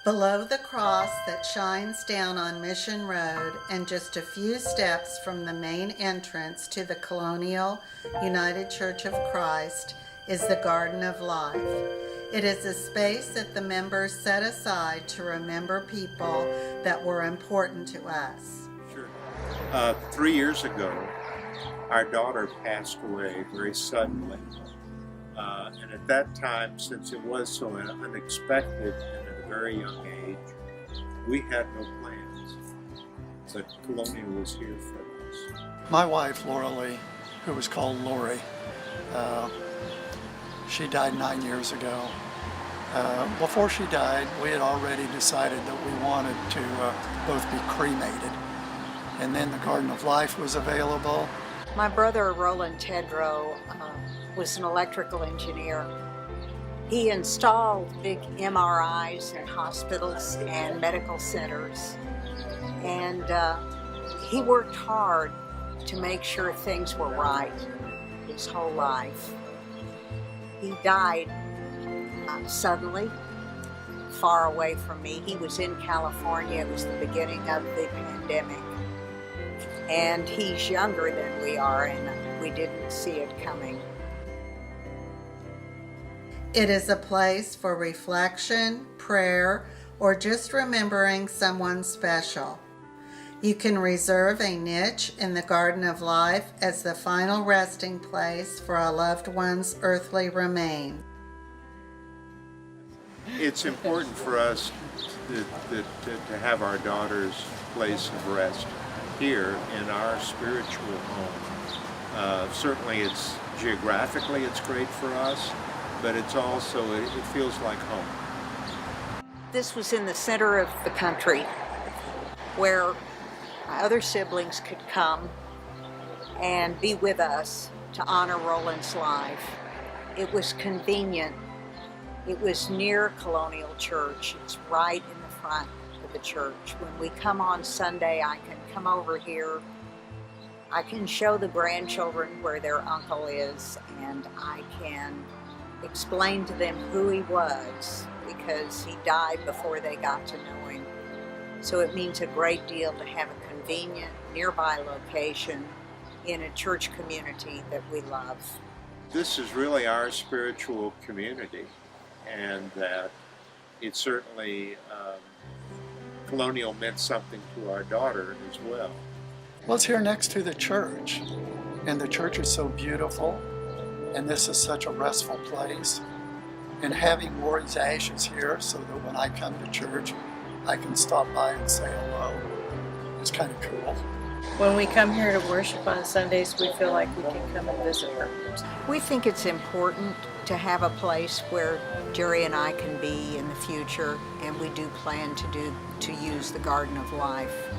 Below the cross that shines down on Mission Road and just a few steps from the main entrance to the Colonial United Church of Christ is the Garden of Life. It is a space that the members set aside to remember people that were important to us. Sure. 3 years ago, our daughter passed away very suddenly. And at that time, since it was so unexpected and at a very young age, we had no plans. But Colonial was here for us. My wife, Laura Lee, who was called Lori, she died 9 years ago. Before she died, we had already decided that we wanted to both be cremated. And then the Garden of Life was available. My brother, Roland Tedrow, was an electrical engineer. He installed big MRIs in hospitals and medical centers. And he worked hard to make sure things were right his whole life. He died suddenly, far away from me. He was in California. It was the beginning of the pandemic. And he's younger than we are, and we didn't see it coming. It is a place for reflection, prayer, or just remembering someone special. You can reserve a niche in the Garden of Life as the final resting place for a loved one's earthly remains. It's important for us to have our daughter's place of rest here in our spiritual home. Certainly it's geographically it's great for us, but it's also, it feels like home. This was in the center of the country where my other siblings could come and be with us to honor Roland's life. It was convenient. It was near Colonial Church. It's right in the front of the church. When we come on Sunday, I can come over here. I can show the grandchildren where their uncle is, and I can explain to them who he was, because he died before they got to know him. So it means a great deal to have a convenient, nearby location in a church community that we love. This is really our spiritual community, and that it certainly, Colonial meant something to our daughter as well. Well, it's here next to the church, and the church is so beautiful, and this is such a restful place. And having Lori's ashes here so that when I come to church, I can stop by and say hello. It's kind of cool. When we come here to worship on Sundays, we feel like we can come and visit her. We think it's important to have a place where Jerry and I can be in the future, and we do plan to use the Garden of Life.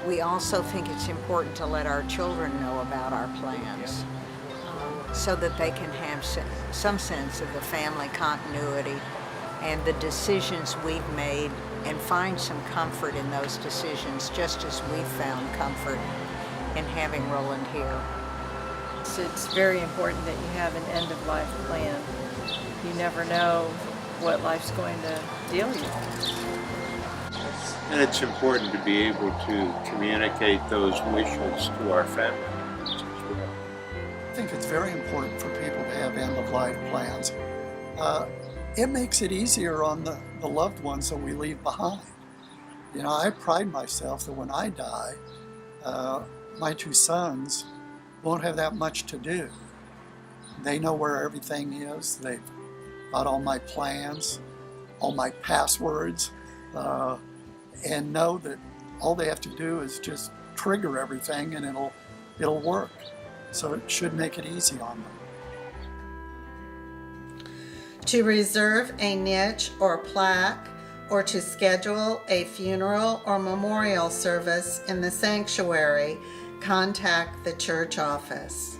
We also think it's important to let our children know about our plans, so that they can have some sense of the family continuity and the decisions we've made, and find some comfort in those decisions, just as we've found comfort in having Roland here. It's very important that you have an end-of-life plan. You never know what life's going to deal you. And it's important to be able to communicate those wishes to our family members as well. I think it's very important for people to have end-of-life plans. It makes it easier on the loved ones that we leave behind. You know, I pride myself that when I die, my two sons won't have that much to do. They know where everything is. They've got all my plans, all my passwords, and know that all they have to do is just trigger everything and it'll work. So it should make it easy on them. To reserve a niche or plaque, or to schedule a funeral or memorial service in the sanctuary, contact the church office.